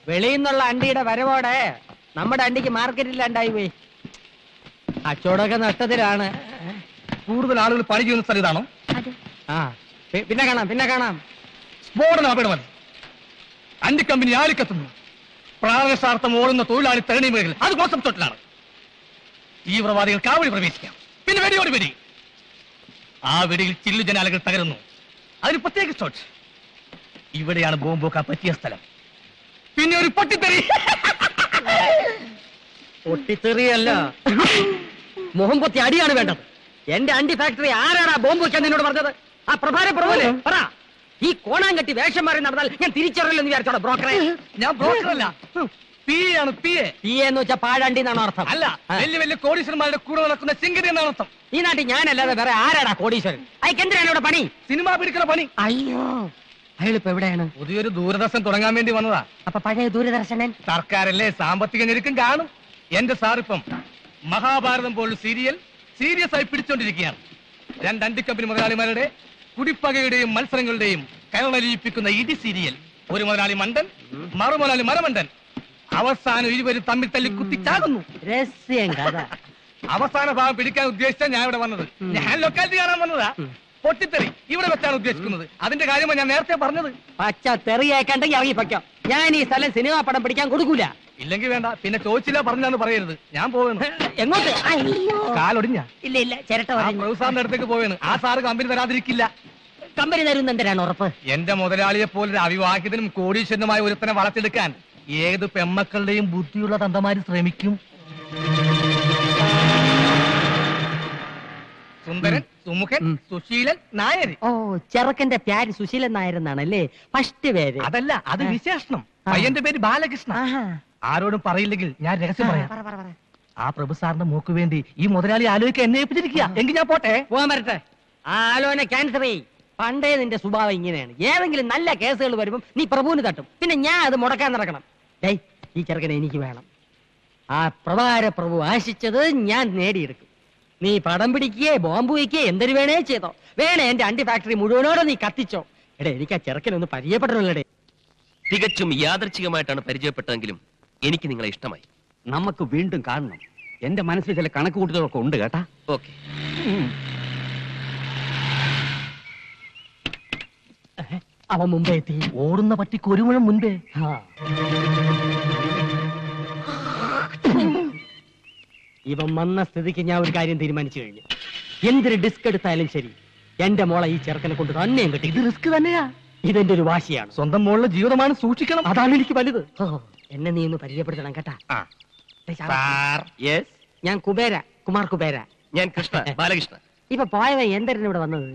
വെളിയിൽ നിന്നുള്ള അണ്ടിയുടെ വരവോടെ നമ്മുടെ അണ്ടിക്ക് മാർക്കറ്റില്ലാണ്ടായി പോയി. കച്ചവടമൊക്കെ നഷ്ടത്തിലാണ്. കൂടുതൽ ആളുകൾ പണി ചെയ്യുന്ന സ്ഥലം ഇതാണോ? ആ പിന്നെ കാണാം. സ്ഫോടനം അപകടമല്ല. അണ്ടി കമ്പനി ആളിക്കത്തുന്നു. പ്രാണസാർത്ഥം ഓടുന്ന തൊഴിലാളി തരണി മേഖല അത് കോൺസെപ്റ്റോട്ടിലാണ്. തീവ്രവാദികൾ കാവടി പ്രവേശിക്കാം. പിന്നെ വെടിയോട് വെടി. ആ വെടിയിൽ ചില്ലു ജനാലകൾ തകരുന്നു. അതിന് പ്രത്യേക ഷോട്ട്. ഇവിടെയാണ് ബോംബൊക്കെ പറ്റിയ സ്ഥലം. പിന്നെ ഒരു പൊട്ടിത്തെറി. പൊട്ടിത്തെറിയല്ല, മുഖം പൊത്തി അടിയാണ് വേണ്ടത്. എന്റെ അണ്ടി ഫാക്ടറി ആരാടാ ബോംബ് വെക്കാൻ നിന്നോട് പറഞ്ഞത്? ആ പ്രഭാര പ്രഭുല്ലേ പറ. ഈ കോണാങ്കട്ടി വേഷം മാറി നടന്നാൽ ഞാൻ തിരിച്ചറിയില്ലെന്ന് വിചാരിച്ചോളാം ബ്രോക്കറെ. ഞാൻ ബ്രോക്കറല്ല, പി ആണ്. പി എന്ന് വെച്ചാൽ പാഴണ്ടി എന്നാണ് അർത്ഥം. അല്ല, വലിയ വലിയ കോടീശ്വരന്മാരുടെ കൂടെ നടക്കുന്ന ചിങ്കരി എന്നാണ് അർത്ഥം. ഈ നാട്ടിൽ ഞാനല്ലാതെ വേറെ ആരാടാ കോടീശ്വരൻ? അയക്കെന്തിനാണ് ഇവിടെ പണി? സിനിമ പിടിക്കുന്ന പണി. അയ്യോ, അയാളിപ്പോ എവിടെയാണ്? പുതിയൊരു ദൂരദർശൻ തുടങ്ങാൻ വേണ്ടി വന്നതാ. അപ്പൊ പഴയ ദൂരദർശനൻ സർക്കാരല്ലേ, സാമ്പത്തിക ഞെരുക്കം കാണും. എന്റെ സാറിപ്പം മഹാഭാരതം പോലുള്ള സീരിയസ് ആയി പിടിച്ചോണ്ടിരിക്കുകയാണ്. രണ്ട് അണ്ടി കമ്പനി മുതലാളിമാരുടെ കുടിപ്പകയുടെയും മത്സരങ്ങളുടെയും കയറലിയിപ്പിക്കുന്ന ഇടി സീരിയൽ. ഒരു മുതലാളി മണ്ടൻ, മറുമുതലാളി മരമണ്ടൻ. അവസാനം ഇരുവരും തമ്മിൽ തല്ലി കുത്തിച്ചാകുന്നു. രഹസ്യം കഥ. അവസാന ഭാഗം പിടിക്കാൻ ഉദ്ദേശിച്ച ഞാൻ ഇവിടെ വന്നത്. ഞാൻ ലൊക്കാലിറ്റി കാണാൻ വന്നതാ. പൊട്ടിത്തെറി ഇവിടെ വെച്ചാണ് ഉദ്ദേശിക്കുന്നത്. അതിന്റെ കാര്യമാണ് ഞാൻ നേരത്തെ പറഞ്ഞത്. പച്ച തെറിയേക്കണ്ടെങ്കിൽ ഇറങ്ങി പൊയ്ക്കോ. ഞാൻ ഈ സ്ഥലം സിനിമാ പടം പിടിക്കാൻ കൊടുക്കൂല. ഇല്ലെങ്കിൽ വേണ്ട, പിന്നെ ചോദിച്ചില്ല പറഞ്ഞാന്ന് പറയരുത്. ഞാൻ പോവുന്നു. എങ്ങോട്ട്? കാലൊടിഞ്ഞ ഇല്ല ചിരട്ട സാറിന്റെ അടുത്തേക്ക് പോവേണ്. ആ സാറ് കമ്പനി തരാതിരിക്കില്ല. കമ്പനി തരുന്ന എന്തിനാണ് ഉറപ്പ്? എന്റെ മുതലാളിയെ പോലെ അവിവാഹിതനും കോടീശ്വരനുമായ ഒരുത്തനെ വളർത്തിയെടുക്കാൻ ഏത് പെമ്മക്കളുടെയും ബുദ്ധിയുള്ള തന്തമാര് ശ്രമിക്കും. സുന്ദരൻ, സുമുഖൻ, സുശീലൻ, നായർ. ഓ, ചെറുക്കന്റെ പേര് സുശീലൻ നായർ എന്നാണല്ലേ ഫസ്റ്റ് പേര്? അതല്ല, അത് വിശേഷണം. പയ്യന്റെ പേര് ബാലകൃഷ്ണ. ആരോടും പറയില്ലെങ്കിൽ ഞാൻ രഹസ്യം പറയാം. ആ പ്രഭു സാറിന്റെ മോക്ക് വേണ്ടി ഈ മുതലാളി ആലോചിക്കാൻ എന്നെ ഏൽപ്പിച്ചിരിക്കുക. എങ്കിൽ ഞാൻ പോട്ടെ. പോകാൻ വരട്ടെ. ആലോചന ക്യാൻസർ ചെയ്. പണ്ടേ നിന്റെ സ്വഭാവം ഇങ്ങനെയാണ്. ഏതെങ്കിലും നല്ല കേസുകൾ വരുമ്പം നീ പ്രഭുവിന് തട്ടും. പിന്നെ ഞാൻ അത് മുടക്കാൻ നടക്കണം. ഡേയ്, ഈ ചെറുക്കനെ എനിക്ക് വേണം. ആ പ്രഭാര പ്രഭു ആശിച്ചത് ഞാൻ നേടിയെടുക്കും. നീ പടം പിടിക്കുകയെ ബോംബ് വയ്ക്കുകയെ എന്തൊരു വേണേ ചെയ്തോ. വേണേ എന്റെ അണ്ടി ഫാക്ടറി മുഴുവനോടെ നീ കത്തിച്ചോ. എടേ, എനിക്ക് ആ ചെറുക്കനൊന്ന് പരിചയപ്പെടണല്ലേ. തികച്ചും യാദർച്ഛികമായിട്ടാണ് പരിചയപ്പെട്ടതെങ്കിലും എനിക്ക് നിങ്ങളെ ഇഷ്ടമായി. നമുക്ക് വീണ്ടും കാണണം. എന്റെ മനസ്സിൽ ചില കണക്കുകൂട്ടലൊക്കെ ഉണ്ട് കേട്ടാ. ഓക്കെ. അവൻ മുമ്പേ എത്തി. ഓടുന്ന പട്ടിക്ക് ഒരു മുഴം മുൻപേ. ഇവൻ വന്ന സ്ഥിതിക്ക് ഞാൻ ഒരു കാര്യം തീരുമാനിച്ചു കഴിഞ്ഞു. എന്തൊരു ഡിസ്ക് എടുത്താലും ശരി, എന്റെ മോളെ ഈ ചെറുക്കനെ കൊണ്ട് തന്നെയും കിട്ടി. ഇത് റിസ്ക് തന്നെയാ. ഇതെന്റെ ഒരു വാശിയാണ്. സ്വന്തം മോളുടെ ജീവിതമാണ്, സൂക്ഷിക്കണം. അതാണ് എനിക്ക് വലുത്. എന്നെ നീ ഒന്ന് പരിചയപ്പെടുത്തണം കേട്ടാ. ഞാൻ കുമാർ കുബേര. ഞാൻ കൃഷ്ണ, ബാലകൃഷ്ണ. ഇപ്പൊ പോയവൻ എന്തിനാണ് ഇവിടെ വന്നത്?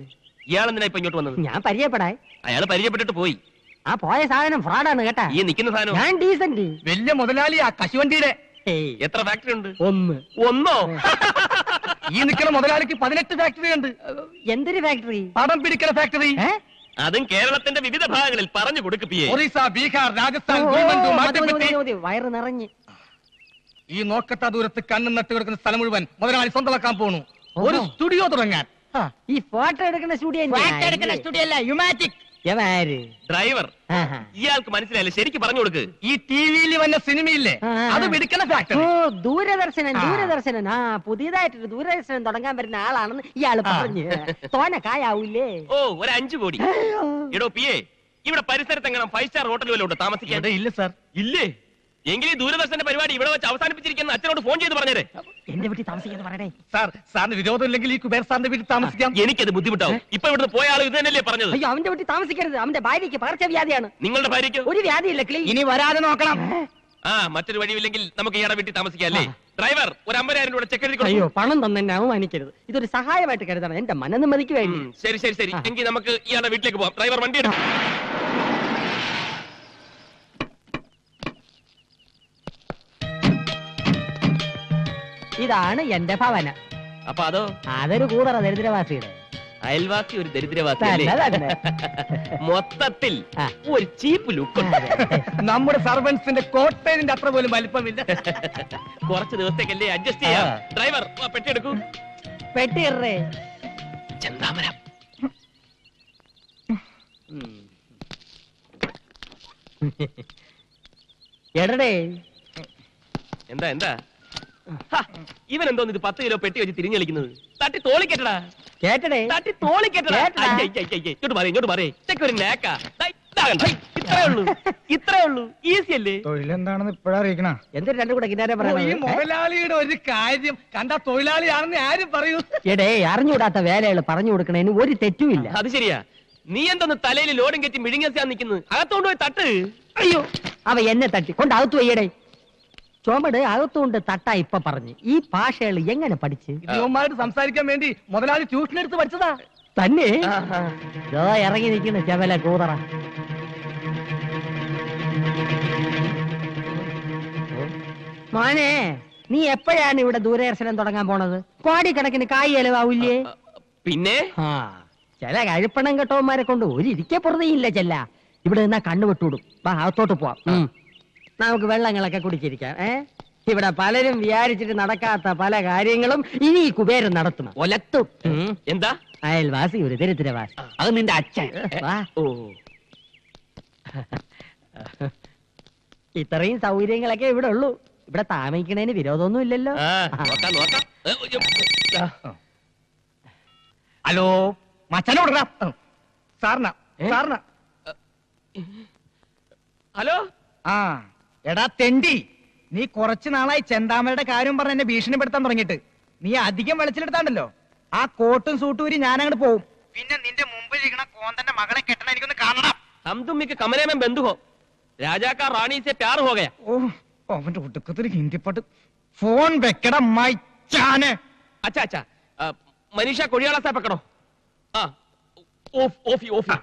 ഇയാളെന്തിനാ ഇപ്പൊ ഇങ്ങോട്ട് വന്നത്? ഞാൻ പരിചയപ്പെടാൻ. അയാൾ പരിചയപ്പെട്ടിട്ട് പോയി. ആ പോയ സാധനം ഫ്രോഡാണ് കേട്ടാ. ഈ നിൽക്കുന്ന സാധനം ഞാൻ ഡീസന്റ്. വലിയ മുതലാളിയാ കശുവണ്ടിയുടെ. എത്ര ഫാക്ടറി ഉണ്ട്? ഒന്നോ? ഈ നിൽക്കുന്ന മുതലാളിക്ക് 18 ഫാക്ടറി ഉണ്ട്. എന്തൊരു ഫാക്ടറി? പടം പിടിക്കുന്ന ഫാക്ടറി. അതും കേരളത്തിന്റെ വിവിധ ഭാഗങ്ങളിൽ പറഞ്ഞു കൊടുക്കുകയെ. ഒറീസ, ബീഹാർ, രാജസ്ഥാൻ, വയറ് നിറഞ്ഞ്. ഈ നോക്കത്ത ദൂരത്ത് കണ്ണും നട്ട് കിടക്കുന്ന സ്ഥലം മുഴുവൻ മുതലാളി സ്വന്തമാക്കാൻ പോണു. ഒരു സ്റ്റുഡിയോ തുടങ്ങാൻ. ഈ ഫോട്ടോ എടുക്കുന്ന സ്റ്റുഡിയോ അല്ല, യുമാറ്റിക്. ഡ്രൈവർ. ഇയാൾക്ക് മനസ്സിലായില്ല, ശരിക്കും പറഞ്ഞു കൊടുക്ക്. ഈ ടിവിയിൽ വന്ന സിനിമയില്ലേ, അത് പിടിക്കുന്ന ഫാക്ടറി. ദൂരദർശനൻ. ആ, പുതിയതായിട്ടൊരു ദൂരദർശനം തുടങ്ങാൻ വരുന്ന ആളാണെന്ന് ഇയാള് പറഞ്ഞു. തോന കായാവൂലേ? ഓ, ഒരു 5 കോടി. എടോ പിയെ, ഇവിടെ പരിസരത്ത് എങ്ങനെ 5 സ്റ്റാർ ഹോട്ടൽ വല്ല ഉണ്ടോ താമസിക്കാൻ? ഇല്ല സാർ. ഇല്ലേ? എങ്കിലും ദൂരദർശന്റെ പരിപാടി ഇവിടെ വെച്ച് അവസാനിപ്പിച്ചിരിക്കുന്ന അച്ഛനോട് ഫോൺ ചെയ്ത് പറഞ്ഞേ. എന്റെ വീട്ടിൽ താമസിക്കാന്ന് പറയണേ. സാറിന് വിരോധം ഇല്ലെങ്കിൽ ഈ കുബേർ സാറിന്റെ വീട്ടിൽ താമസിക്കാം. എനിക്കത് ബുദ്ധിമുട്ടാവും. ഇപ്പൊ ഇവിടുന്ന് പോയ ആൾ ഇത് തന്നെയല്ലേ പറഞ്ഞത്? അയ്യോ, അവന്റെ വീട്ടിൽ താമസിക്കരുത്. അവന്റെ ഭാര്യയ്ക്ക് പകർച്ചവ്യാധിയാണ്. നിങ്ങളുടെ ഭാര്യയ്ക്ക് ഒരു വ്യാധിയില്ല. ഇനി വരാതെ നോക്കണം. മറ്റൊരു വഴിയില്ലെങ്കിൽ നമുക്ക് ഇയാളുടെ വീട്ടിൽ താമസിക്കാം അല്ലേ? ഡ്രൈവർ, ഒരു 50,000 രൂപ ചെക്ക് എഴുതി. അയ്യോ, പണം തന്നെ അവമാനിക്കരുത്. ഇതൊരു സഹായമായിട്ട് കരുതണം. എന്റെ മനനിമ്മതിക്ക് വേണ്ടി. ശരി. എങ്കിൽ നമുക്ക് ഇയാളുടെ വീട്ടിലേക്ക് പോവാം. ഡ്രൈവർ, വണ്ടി എടുക്കും. ഇതാണ് എന്റെ ഭവനം. അപ്പൊ അതോ? അതൊരു കൂതറ ദരിദ്രവാസിയുടെ. അയൽവാസി ഒരു ദരിദ്രവാസി. മൊത്തത്തിൽ ഒരു ചീപ്പ് ലുക്ക്. നമ്മുടെ സർവൻസിന്റെ കോട്ടേജിന്റെ അത്ര പോലും വലിപ്പമില്ല. കുറച്ച് ദിവസത്തേക്കല്ലേ അഡ്ജസ്റ്റ് ചെയ്യാം. ഡ്രൈവർ, പെട്ടി എടുക്കൂ. പെട്ടി ഇറേ. ചെന്താമരം. എടടേ എന്താ എന്താ ഇവൻ എന്തോന്ന് ഇത് 10 കിലോ പെട്ടി വെച്ച് തിരിഞ്ഞളിക്കുന്നത്? തട്ടി തോളിക്കെട്ടടാ, കേട്ടടേ തട്ടി തോളിക്കെട്ടടാ. ഇങ്ങോട്ട് പറയേ, ഇങ്ങോട്ട് പറയേ. ഇതൊക്കെ ഒരു നേക്കാ. ഇത്രേ ഉള്ളൂ, ഇത്രേ ഉള്ളൂ. ഈസി അല്ലേ? തൊഴിലെന്താണെന്ന് ഇപ്പഴാ അറിയിക്കണ. എന്തൊരു രണ്ടും കൂടെ കിന്നാരെ ഈ പറയണത്? മുതലാളിയുടെ ഒരു കാര്യം കണ്ട തൊഴിലാളിയാണെന്ന് ആരും പറയൂ. എടേ അറിഞ്ഞുകൂടാത്ത വേലകൾ പറഞ്ഞു കൊടുക്കണേന് ഒരു തെറ്റുമില്ല. അത് ശരിയാ. നീ എന്തോന്ന് തലയിൽ ലോഡും കെറ്റി മിഴുങ്ങിയാ നിൽക്കുന്നത്? അകത്തോണ്ട് പോയി തട്ട്. അയ്യോ അവ എന്നെ തട്ടി കൊണ്ട് അകത്തു വയ്യടേ. ചുമട് അകത്തുകൊണ്ട് തട്ടാ ഇപ്പൊ പറഞ്ഞു. ഈ ഭാഷകൾ എങ്ങനെ പഠിച്ച്? ഇവന്മാരോട് സംസാരിക്കാൻ വേണ്ടി മുതലാളി ട്യൂഷൻ എടുത്ത് പഠിച്ചതാ. തന്നെ ഇറങ്ങി നിൽക്കുന്ന ചെവല കൂതറ. മോനെ നീ എപ്പോഴാണ് ഇവിടെ ദൂരദർശനം തുടങ്ങാൻ പോണത്? കോടിക്കണക്കിന് കായ് ചെലവാവില്ലേ? പിന്നെ ആ ചില കഴിപ്പണം കെട്ടവന്മാരെ കൊണ്ട് ഒരു ഇരിക്കപ്പുറതയില്ല ചെല്ല. ഇവിടെ നിന്നാ കണ്ണുവിട്ടൂടും. വാ അകത്തോട്ട് പോവാം. നമുക്ക് വെള്ളങ്ങളൊക്കെ കുടിച്ചിരിക്കാം. ഇവിടെ പലരും വിചാരിച്ചിട്ട് നടക്കാത്ത പല കാര്യങ്ങളും ഇനി ഈ കുബേരൻ നടത്തും. ഒലത്തും. എന്താ? അയൽവാസി ഒരു ദരിദ്രവാസി. അത് നിന്റെ അച്ഛൻ. വാ. ഓ, ഇത്രയും സൗകര്യങ്ങളൊക്കെ ഇവിടെ ഉള്ളൂ. ഇവിടെ താമസിക്കണേന് വിരോധമൊന്നും ഇല്ലല്ലോ. നോക്കാം നോക്കാം. ഹലോ മച്ചനോട് സാറിന സാറിന. ഹലോ. ആ എടാ തെണ്ടി, നീ കുറച്ചു നാളായി ചെന്താമരയുടെ കാര്യം പറഞ്ഞ് എന്നെ ഭീഷണിപ്പെടുത്താൻ തുടങ്ങിയിട്ട്. നീ അധികം വെളിച്ചിലെടുത്താണ്ടല്ലോ, ആ കോട്ടും സൂട്ടും ഊരി ഞാൻ അങ്ങോട്ട് പോവും. പിന്നെ നിന്റെ മുമ്പിൽ ഇരിക്കണ കോന്തന്റെ മകളെ കെട്ടണ എനിക്കൊന്ന് കാണണം. हम तुम के कमरे में बंद हो. राजा का रानी से प्यार हो गया. ഓ അവന്റെ ഒടുക്കത്തൊരു ഹിന്ദി പാട്ട്. ഫോൺ വെക്കട മൈച്ചാനെ. अच्छा अच्छा, मनीषा कोड़ियाला से पकड़ो. ഓഫി ഓഫി.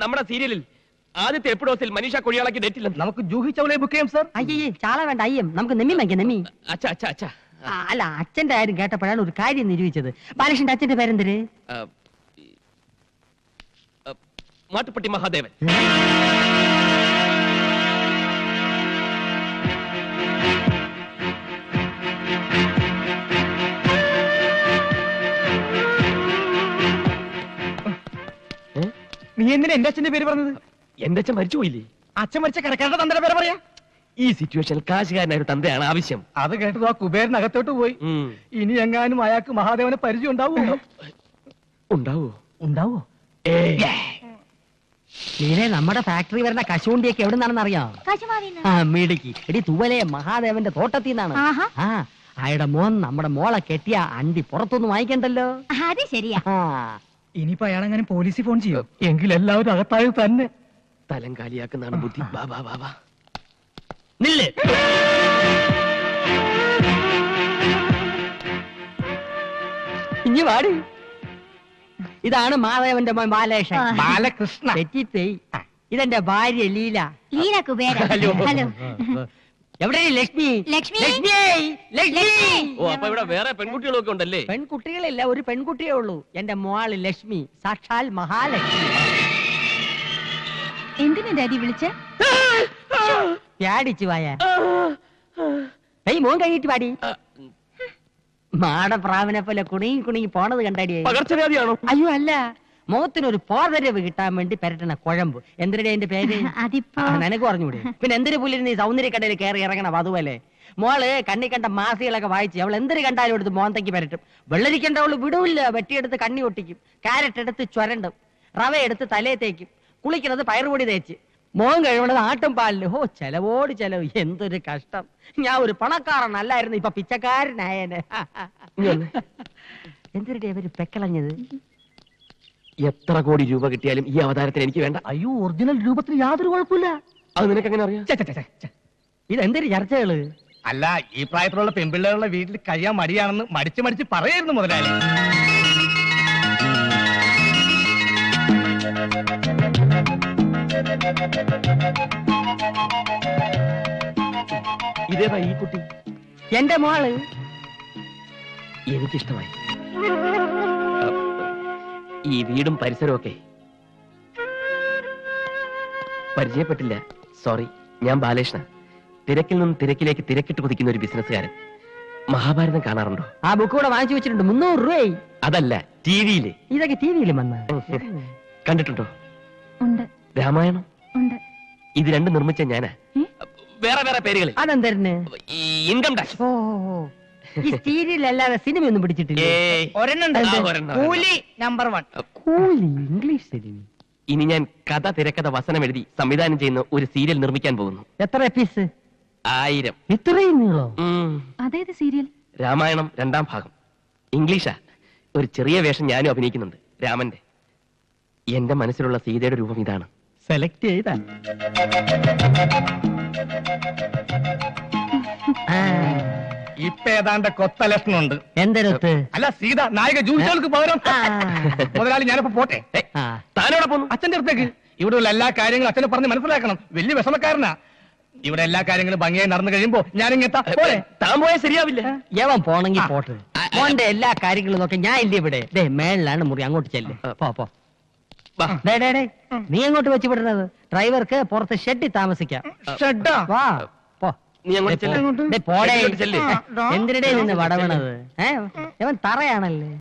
നമ്മുടെ സീരിയലിൽ ആദ്യത്തെ എപ്പിസോഡിൽ മനീഷ കൊടിയാളയ്ക്ക് ഡേറ്റ് ഇല്ല. നമുക്ക് ജൂഹി ചൗളയെ ബുക്ക് ചെയ്യാം സാർ. അയ്യേ ചാള വേണ്ട അയ്യം. നമുക്ക് നെമ്മി വാങ്ങിക്കാം നെമ്മി. അച്ഛാ അച്ഛാ അച്ഛാ. അല്ല അച്ഛന്റെ കാര്യം കേട്ടപ്പോഴാണ് ഒരു കാര്യം നിരൂപിച്ചത്. ബാലകൃഷ്ണന്റെ അച്ഛന്റെ പേരെന്തര്? മാട്ടുപ്പെട്ടി മഹാദേവൻ. നീ എന്തിനാ എന്റെ അച്ഛന്റെ പേര് പറഞ്ഞത്? എന്റെ അച്ഛൻ മരിച്ചുപോയില്ലേ? അച്ഛൻ മരിച്ച കടക്കാരുടെ തന്തയുടെ പേര് പറയാ. ഈ സിറ്റുവേഷനിൽ കാശുകാരനായ ഒരു തന്തയാണ് ആവശ്യം. അത് കേട്ടത് ആ കുബേരനകത്തോട്ട് പോയി. ഇനി എങ്ങാനും അയാൾക്ക് മഹാദേവനെ പരിചയം ഉണ്ടാവുമോ? ഉണ്ടാവോ? ഉണ്ടാവോ? നീനെ നമ്മുടെ ഫാക്ടറി വരുന്ന കശുവണ്ടിയൊക്കെ എവിടെ നിന്നാണെന്ന് അറിയാം? ആ മിടുക്കി. എടി തൂവലെ മഹാദേവന്റെ തോട്ടത്തിൽ നിന്നാണ്. ആ അയാളുടെ മോൻ നമ്മുടെ മോളെ കെട്ടിയ അണ്ടി പുറത്തൊന്നും വാങ്ങിക്കണ്ടല്ലോ. അത് ശരിയാ. ഇനിയിപ്പോ അയാളെങ്ങനെ പോലീസിൽ ഫോൺ ചെയ്യോ? എങ്കിൽ എല്ലാവരും അകത്തായത് തന്നെ. തലം കാലിയാക്കുന്നതാണ് ബുദ്ധി. ബാബാ ബാബാ നില്ല്. ഇനി വാടി. ഇതാണ് മാധവന്റെ മോൻ ബാലകൃഷ്ണൻ. ബാലകൃഷ്ണ. തെറ്റിപ്പോയി. ഇതെന്റെ ഭാര്യ ലീല. ലീല കുബേര. ഹലോ. ഹലോ. എവിടെ ലക്ഷ്മി? ലക്ഷ്മി. ലക്ഷ്മി. ലക്ഷ്മി. ഓ, അപ്പൊ ഇവിടെ വേറെ പെൺകുട്ടികളൊക്കെ ഉണ്ടല്ലേ? പെൺകുട്ടികളില്ല, ഒരു പെൺകുട്ടിയേ ഉള്ളൂ. എന്റെ മോള് ലക്ഷ്മി, സാക്ഷാൽ മഹാലക്ഷ്മി. എന്തിനാ ഡാഡി വിളിച്ചേ? പ്യാടിച്ചു വായ. മോൻ കഴിഞ്ഞിട്ട് പാടി. മാടപ്രാവിനെ പോലെ കുണുങ്ങി കുണുങ്ങി പോണത് കണ്ടാടിയേ. പകർച്ചവ്യാധിയാണോ? അയ്യോ അല്ല, മുഖത്തിനൊരു പോതരവ് കിട്ടാൻ വേണ്ടി പെരട്ടണ കുഴമ്പ്. എന്തിനാ എന്റെ പേര്? അതിപ്പോ നിനക്ക് പറഞ്ഞൂടെ? പിന്നെ എന്തിനു പുല്ലിന് നീ സൗന്ദര്യക്കടയിൽ കയറി ഇറങ്ങണം? അതുപോലെ മോള് കണ്ണി കണ്ട മാസികളൊക്കെ വായിച്ച് അവൾ എന്തൊരു കണ്ടാലും എടുത്ത് മോന്തയ്ക്ക് പരട്ടും. വെള്ളരിക്കണ്ടവള് വിടൂല്ല. വെട്ടിയെടുത്ത് കണ്ണി ഒട്ടിക്കും, കാരറ്റ് എടുത്ത് ചുരണ്ടും, റവ എടുത്ത് തലയെ തേക്കും, കുളിക്കുന്നത് പയറുപൊടി തേച്ച്, മോൻ കഴിവണത് ആട്ടും പാലില്. ഹോ ചെലവോട് ചെലവ്. എന്തൊരു കഷ്ടം. ഞാൻ ഒരു പണക്കാരനല്ലായിരുന്നു, ഇപ്പൊ പിച്ചക്കാരനായനെ. എന്തൊരു അവര് പെക്കളഞ്ഞത്. എത്ര കോടി രൂപ കിട്ടിയാലും ഈ അവതാരത്തിന് എനിക്ക് വേണ്ട. അയ്യോ, ഒറിജിനൽ രൂപത്തിന് യാതൊരു കുഴപ്പമില്ല. അത് നിനക്ക് എങ്ങനെ അറിയാം? ഇതെന്തൊരു ചർച്ചകള്? അല്ല, ഈ പ്രായത്തിലുള്ള പെൺപിള്ളേരുടെ വീട്ടിൽ കഴിയാൻ മടിയാണെന്ന് മടിച്ച് മടിച്ച് പറയായിരുന്നു മുതലാളി. ഇതേതാ ഈ കുട്ടി? എന്റെ മോള്. എനിക്കിഷ്ടമായി. ഈ വീടും പരിസരവും ഒക്കെ പരിചയപ്പെട്ടില്ല. സോറി. ഞാൻ ബാലകൃഷ്ണ. തിരക്കിൽ നിന്നും തിരക്കിലേക്ക് തിരക്കിട്ട് കുതിക്കുന്ന ഒരു ബിസിനസ്സുകാരൻ. മഹാഭാരതം കാണാറുണ്ടോ? ആ ബുക്ക് കൂടെ വാങ്ങിച്ചു വെച്ചിട്ടുണ്ട്. 300 രൂപയായി. അതല്ല, ടിവിയില്. ഇതൊക്കെ ടിവിയിലും വന്ന കണ്ടിട്ടുണ്ടോ? ഉണ്ട്. രാമായണം. ഉണ്ട്. ഇത് രണ്ടും നിർമ്മിച്ച ഞാനാ. വേറെ വേറെ പേരുകളിൽ അതെന്തരന് ഈ ഇൻകം ടാക്സ്. ഓ ഈ സീരിയൽ അല്ലാതെ സിനിമയൊന്നും പിടിച്ചിട്ടില്ല. ഏയ്. ഒരെണ്ണം ആ, ഉണ്ട്. ഒരെണ്ണം. കൂലി നമ്പർ 1. കൂലി ഇംഗ്ലീഷ് സിനിമ. ഇനി ഞാൻ കഥ തിരക്കഥ വസനം എഴുതി സംവിധാനം ചെയ്യുന്ന ഒരു സീരിയൽ നിർമ്മിക്കാൻ പോകുന്നു. എത്ര എപ്പീസ്? 1000. ഇത്രയും നീളോ? അതേത് സീരിയൽ? രാമായണം 2ാം ഭാഗം. ഇംഗ്ലീഷാ. ഒരു ചെറിയ വേഷം ഞാനും അഭിനയിക്കുന്നുണ്ട്, രാമന്റെ. എന്റെ മനസ്സിലുള്ള സീതയുടെ രൂപം ഇതാണ്. സെലക്ട് ചെയ്താ ഇപ്പൊ ഏതാണ്ട് കൊത്ത ലക്ഷണമുണ്ട്. എന്തരത്ത്? അല്ല സീത നായിക ജൂസുകൾക്ക് പകരം. മുതലാളി ഞാനിപ്പോ പോട്ടെ. താനോടെ പോന്നു? അച്ഛന്റെ അടുത്തേക്ക്. ഇവിടെയുള്ള എല്ലാ കാര്യങ്ങളും അച്ഛനെ പറഞ്ഞ് മനസ്സിലാക്കണം. വലിയ വിഷമക്കാരനാ. ഇവിടെ എല്ലാ കാര്യങ്ങളും ഭംഗിയായി നടന്നു കഴിയുമ്പോ ഞാനിങ്ങെത്താ പോലെ. താൻ പോയാൽ ശരിയാവില്ല. യവൻ പോണെങ്കി പോട്ടെ. മോന്റെ എല്ലാ കാര്യങ്ങളും നോക്കി ഞാൻ ഇല്ല ഇവിടെ. ദേ മേളിലാണ് മുറി, അങ്ങോട്ട് ചെല്ല്. പോ. വാ. ഡേ നീ അങ്ങോട്ട് വെച്ച് വിടുന്നത്? ഡ്രൈവർക്ക് പുറത്ത് ഷെഡിൽ താമസിക്കാം. ഷെഡാ? വാ പോ. നീ അങ്ങോട്ട് ചെല്ല്. ദേ, പോടേ. ഷെഡിലോട്ട് ചെല്ല്. എന്തിനിടെ നിന്ന് വടവണത്? ഇവൻ തറയാണല്ലേ.